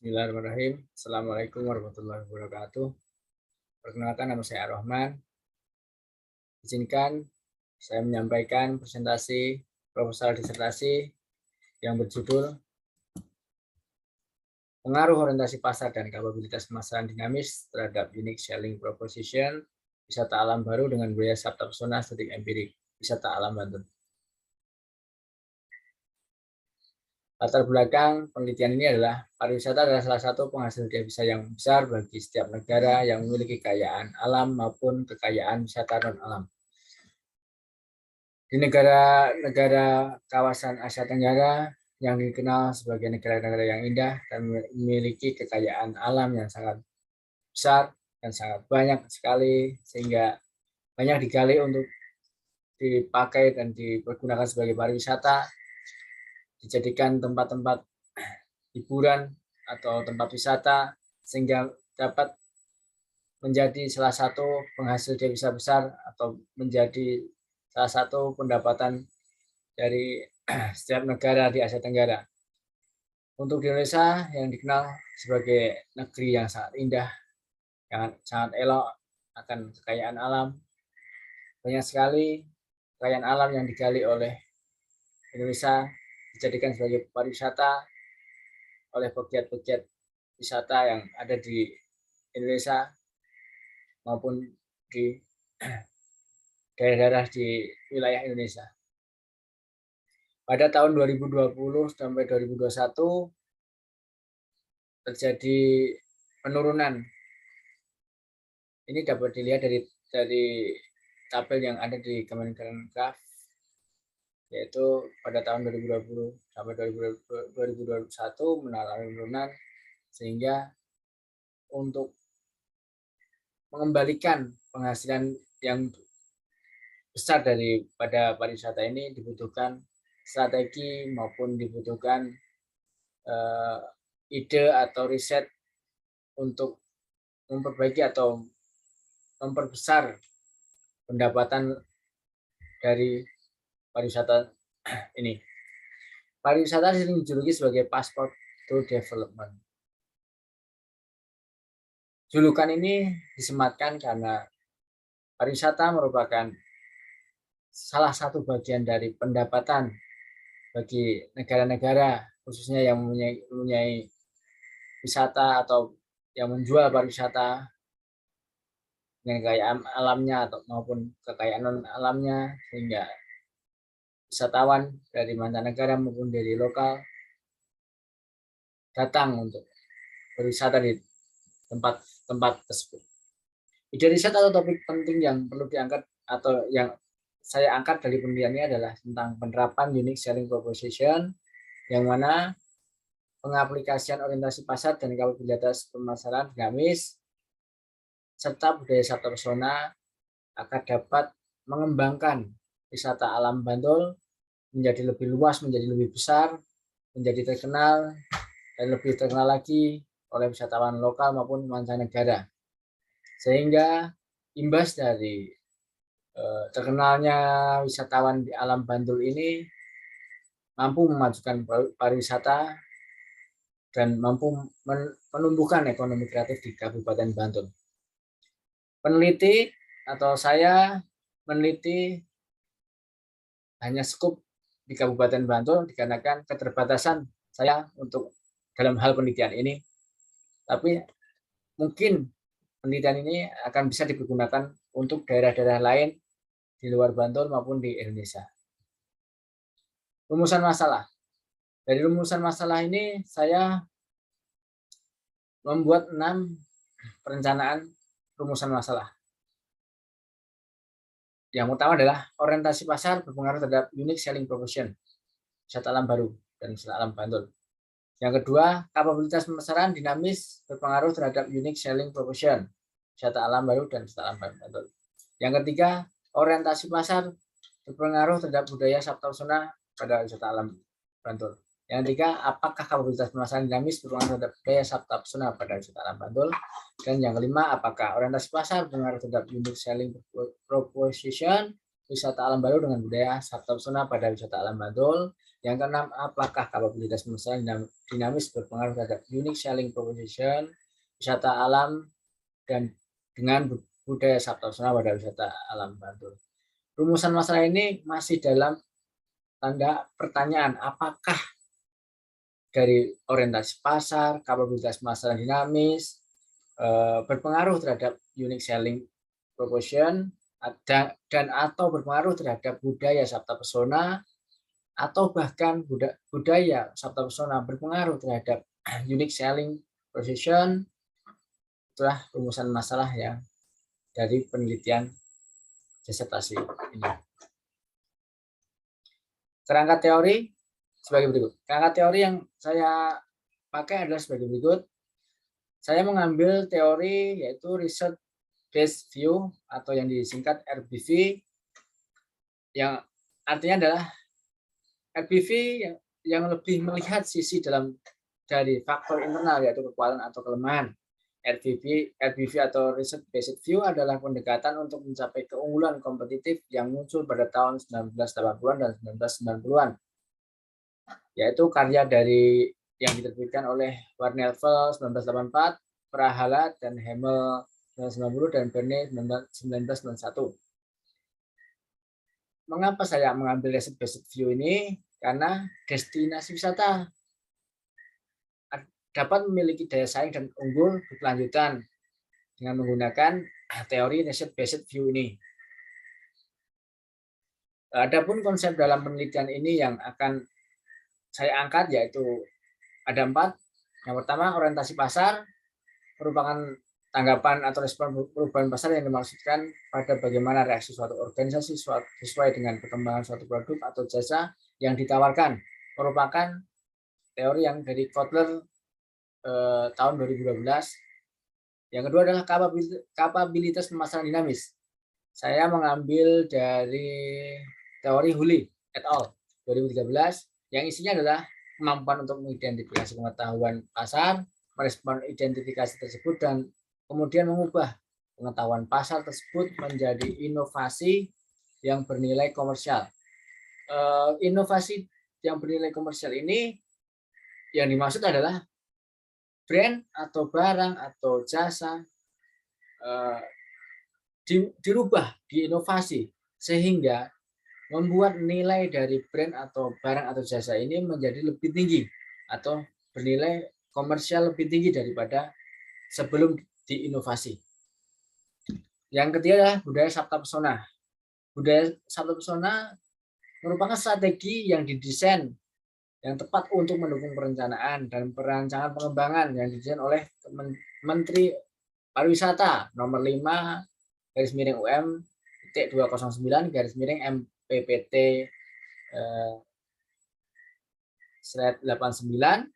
Bismillahirrahmanirrahim. Assalamualaikum warahmatullahi wabarakatuh. Perkenalkan, nama saya Ar-Rahman. Izinkan saya menyampaikan presentasi proposal disertasi yang berjudul Pengaruh Orientasi Pasar dan Kapabilitas Pemasaran Dinamis terhadap Unique Selling Proposition Wisata Alam Baru dengan Budaya Sabta Pesona Estetik Empirik Wisata Alam Bantul. Latar belakang penelitian ini adalah pariwisata adalah salah satu penghasil devisa yang besar bagi setiap negara yang memiliki kekayaan alam maupun kekayaan wisata non-alam. Di negara-negara kawasan Asia Tenggara yang dikenal sebagai negara-negara yang indah dan memiliki kekayaan alam yang sangat besar dan sangat banyak sekali, sehingga banyak digali untuk dipakai dan dipergunakan sebagai pariwisata, dijadikan tempat-tempat hiburan atau tempat wisata, sehingga dapat menjadi salah satu penghasil devisa besar atau menjadi salah satu pendapatan dari setiap negara di Asia Tenggara. Untuk di Indonesia yang dikenal sebagai negeri yang sangat indah, yang sangat elok akan kekayaan alam, banyak sekali kekayaan alam yang digali oleh Indonesia dijadikan sebagai pariwisata oleh pegiat-pegiat wisata yang ada di Indonesia maupun di daerah-daerah di wilayah Indonesia. Pada tahun 2020 sampai 2021 terjadi penurunan. Ini dapat dilihat dari tabel yang ada di Kemenkraf, yaitu pada tahun 2020 sampai 2021 mengalami penurunan, sehingga untuk mengembalikan penghasilan yang besar daripada pariwisata ini dibutuhkan strategi maupun dibutuhkan ide atau riset untuk memperbaiki atau memperbesar pendapatan dari pariwisata ini. Pariwisata sering dijuluki sebagai passport to development. Julukan ini disematkan karena pariwisata merupakan salah satu bagian dari pendapatan bagi negara-negara, khususnya yang mempunyai wisata atau yang menjual pariwisata dengan kekayaan alamnya atau maupun kekayaan non alamnya, sehingga wisatawan dari mancanegara maupun dari lokal datang untuk berwisata di tempat-tempat tersebut. Ide riset atau topik penting yang perlu diangkat atau yang saya angkat dari penelitian ini adalah tentang penerapan unique selling proposition, yang mana pengaplikasian orientasi pasar dan kapabilitas pemasaran dinamis serta budaya sabta pesona akan dapat mengembangkan wisata alam Bantul menjadi lebih luas, menjadi lebih besar, menjadi terkenal, dan lebih terkenal lagi oleh wisatawan lokal maupun mancanegara. Sehingga imbas dari terkenalnya wisatawan di alam Bantul ini mampu memajukan pariwisata dan mampu menumbuhkan ekonomi kreatif di Kabupaten Bantul. Peneliti atau saya meneliti hanya skup di Kabupaten Bantul dikarenakan keterbatasan saya untuk dalam hal penelitian ini. Tapi mungkin penelitian ini akan bisa dipergunakan untuk daerah-daerah lain di luar Bantul maupun di Indonesia. Rumusan masalah. Dari rumusan masalah ini saya membuat 6 perencanaan rumusan masalah. Yang utama adalah orientasi pasar berpengaruh terhadap unique selling proposition, wisata alam baru dan wisata alam Bantul. Yang kedua, kapabilitas pemasaran dinamis berpengaruh terhadap unique selling proposition, wisata alam baru dan wisata alam Bantul. Yang ketiga, orientasi pasar berpengaruh terhadap budaya sabta pesona pada wisata alam Bantul. Yang ketiga, apakah kapabilitas pemasaran dinamis berpengaruh terhadap budaya sabta pesona pada wisata alam Bantul? Dan yang kelima, apakah orientasi pasar berpengaruh terhadap unique selling proposition, wisata alam baru dengan budaya sabta pesona pada wisata alam Bantul. Yang keenam, apakah kapabilitas pemasaran dinamis berpengaruh terhadap unique selling proposition wisata alam dan dengan budaya sabta pesona pada wisata alam Bantul. Rumusan masalah ini masih dalam tanda pertanyaan, apakah dari orientasi pasar, kapabilitas pemasaran dinamis, berpengaruh terhadap unique selling proposition dan atau berpengaruh terhadap budaya sabta pesona, atau bahkan budaya sabta pesona berpengaruh terhadap unique selling proposition. Itulah rumusan masalah yang dari penelitian disertasi ini. Kerangka teori sebagai berikut. Kerangka teori yang saya pakai adalah sebagai berikut. Saya mengambil teori yaitu Research Based View atau yang disingkat RBV, yang artinya adalah RBV yang lebih melihat sisi dari faktor internal yaitu kekuatan atau kelemahan. RBV atau Research Based View adalah pendekatan untuk mencapai keunggulan kompetitif yang muncul pada tahun 1980-an dan 1990-an, yaitu karya dari yang diterbitkan oleh Warnefeld 1984, Prahala dan Hemel 1990 dan Berne 1991. Mengapa saya mengambil Research Based View ini? Karena destinasi wisata dapat memiliki daya saing dan unggul berkelanjutan dengan menggunakan teori Research Based View ini. Adapun konsep dalam penelitian ini yang akan saya angkat yaitu ada 4. Yang pertama, orientasi pasar merupakan tanggapan atau respon perubahan pasar yang dimaksudkan pada bagaimana reaksi suatu organisasi sesuai dengan perkembangan suatu produk atau jasa yang ditawarkan. Merupakan teori yang dari Kotler tahun 2012. Yang kedua adalah kapabilitas pemasaran dinamis. Saya mengambil dari teori Huli et al. 2013 yang isinya adalah kemampuan untuk mengidentifikasi pengetahuan pasar, merespon identifikasi tersebut, dan kemudian mengubah pengetahuan pasar tersebut menjadi inovasi yang bernilai komersial. Inovasi yang bernilai komersial ini yang dimaksud adalah brand atau barang atau jasa dirubah, diinovasi, sehingga membuat nilai dari brand atau barang atau jasa ini menjadi lebih tinggi atau bernilai komersial lebih tinggi daripada sebelum diinovasi. Yang ketiga adalah budaya sabta pesona. Budaya sabta pesona merupakan strategi yang didesain yang tepat untuk mendukung perencanaan dan perancangan pengembangan yang didesain oleh Menteri Pariwisata nomor 5 garis miring UM 209 garis miring MPPT 89.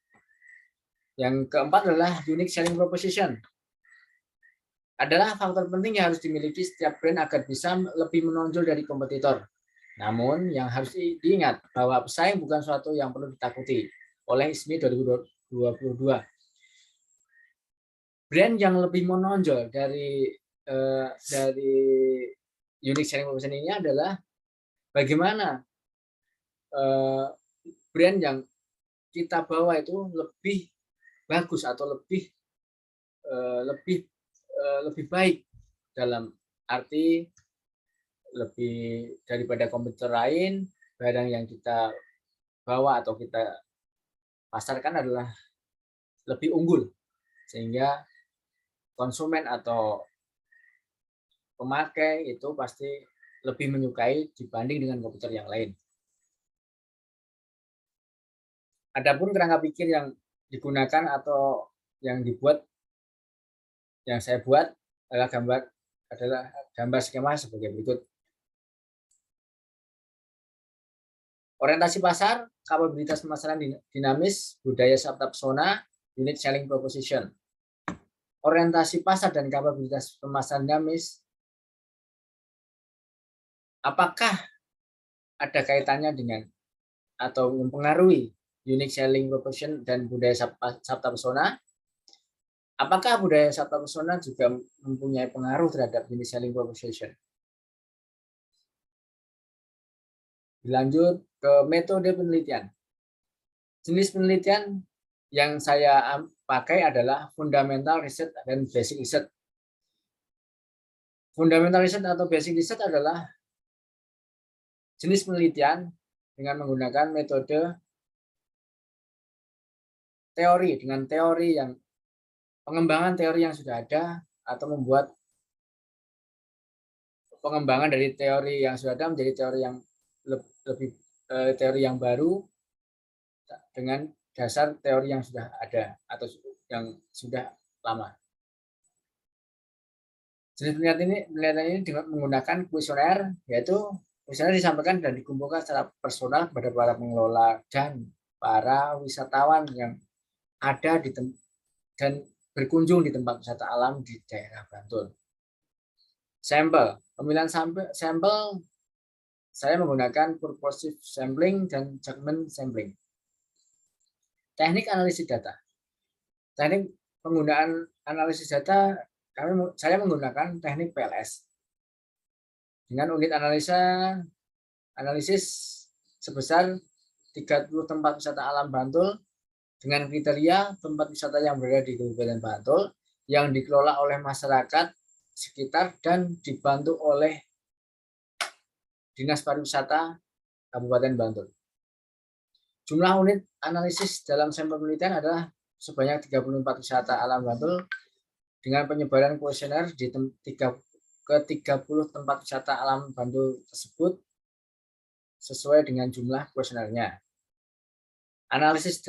Yang keempat adalah unique selling proposition. Adalah faktor penting yang harus dimiliki setiap brand agar bisa lebih menonjol dari kompetitor. Namun yang harus diingat bahwa pesaing bukan suatu yang perlu ditakuti oleh ISMI 2022. Brand yang lebih menonjol dari unique selling proposition ini adalah bagaimana brand yang kita bawa itu lebih bagus atau lebih baik dalam arti lebih daripada kompetitor lain. Barang yang kita bawa atau kita pasarkan adalah lebih unggul sehingga konsumen atau pemakai itu pasti lebih menyukai dibanding dengan kompetitor yang lain. Adapun kerangka pikir yang digunakan atau yang saya buat adalah gambar skema sebagai berikut. Orientasi pasar, kapabilitas pemasaran dinamis, budaya sabta pesona, unique selling proposition. Orientasi pasar dan kapabilitas pemasaran dinamis, apakah ada kaitannya dengan atau mempengaruhi unique selling proposition dan budaya sabta pesona? Apakah budaya sabta pesona juga mempunyai pengaruh terhadap unique selling proposition? Dilanjut ke metode penelitian. Jenis penelitian yang saya pakai adalah fundamental research dan basic research. Fundamental research atau basic research adalah jenis penelitian dengan menggunakan metode teori, dengan teori yang pengembangan teori yang sudah ada atau membuat pengembangan dari teori yang sudah ada menjadi teori yang lebih teori yang baru dengan dasar teori yang sudah ada atau yang sudah lama. Jenis penelitian ini dengan menggunakan kuesioner, yaitu kuesioner disampaikan dan dikumpulkan secara personal kepada para pengelola dan para wisatawan yang ada di dan berkunjung di tempat wisata alam di daerah Bantul. Sampel, pemilihan sampel saya menggunakan purposive sampling dan judgment sampling. Teknik analisis data. Teknik penggunaan analisis data, saya menggunakan teknik PLS. Dengan unit analisis sebesar 30 tempat wisata alam Bantul dengan kriteria tempat wisata yang berada di Kabupaten Bantul yang dikelola oleh masyarakat sekitar dan dibantu oleh Dinas Pariwisata Kabupaten Bantul. Jumlah unit analisis dalam sampel penelitian adalah sebanyak 34 wisata alam Bantul dengan penyebaran kuesioner di ke 30 tempat wisata alam Bantul tersebut sesuai dengan jumlah kuesionernya. Analisis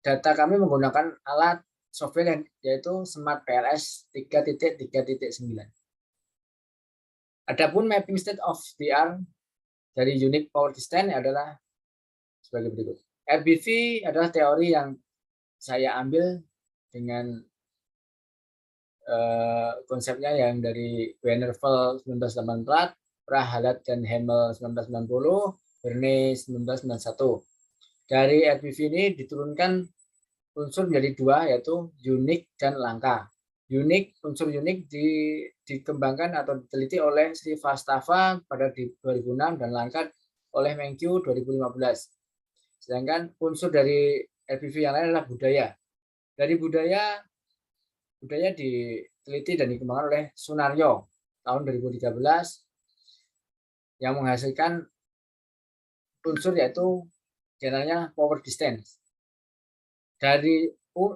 data kami menggunakan alat software yaitu Smart PLS 3.3.9. Adapun mapping state of the art dari Unique Power Distance adalah sebagai berikut. RBV adalah teori yang saya ambil dengan konsepnya yang dari Weinerfeld 1984, Prahalat dan Hemel 1990, Berne 1991. Dari RBV ini diturunkan unsur menjadi dua, yaitu unik dan langka. Unsur unik dikembangkan atau diteliti oleh Srivastava pada 2006 dan langka oleh Menkyu 2015. Sedangkan unsur dari RBV yang lain adalah budaya. Dari budaya diteliti dan dikembangkan oleh Sunaryo tahun 2013 yang menghasilkan unsur yaitu diantaranya power distance. Dari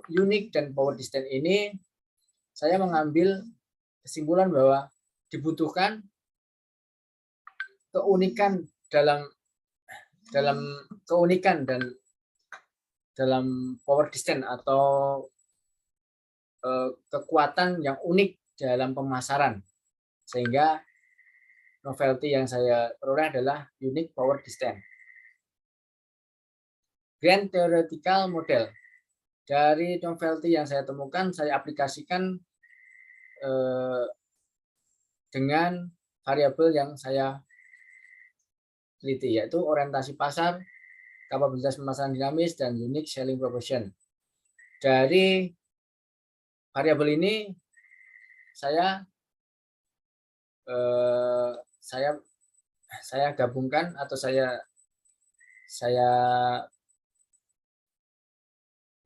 unik dan power distance ini saya mengambil kesimpulan bahwa dibutuhkan keunikan dalam keunikan dan dalam power distance atau kekuatan yang unik dalam pemasaran, sehingga novelty yang saya peroleh adalah unique power distance. Grand theoretical model dari novelty yang saya temukan, saya aplikasikan dengan variabel yang saya teliti, yaitu orientasi pasar, kapabilitas pemasaran dinamis, dan unique selling proposition. Dari variabel ini saya gabungkan atau saya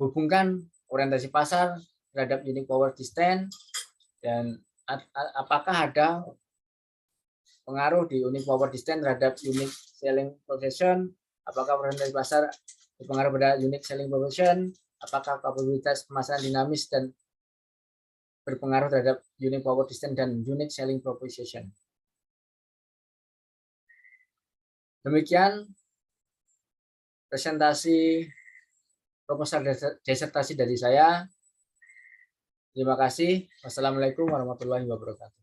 hubungkan orientasi pasar terhadap unique power distance dan apakah ada pengaruh di unique power distance terhadap unique selling proposition, apakah orientasi pasar berpengaruh pada unique selling proposition, apakah kapabilitas pemasaran dinamis dan berpengaruh terhadap unique power distance dan unique selling proposition. Demikian presentasi proposal disertasi dari saya. Terima kasih. Wassalamualaikum warahmatullahi wabarakatuh.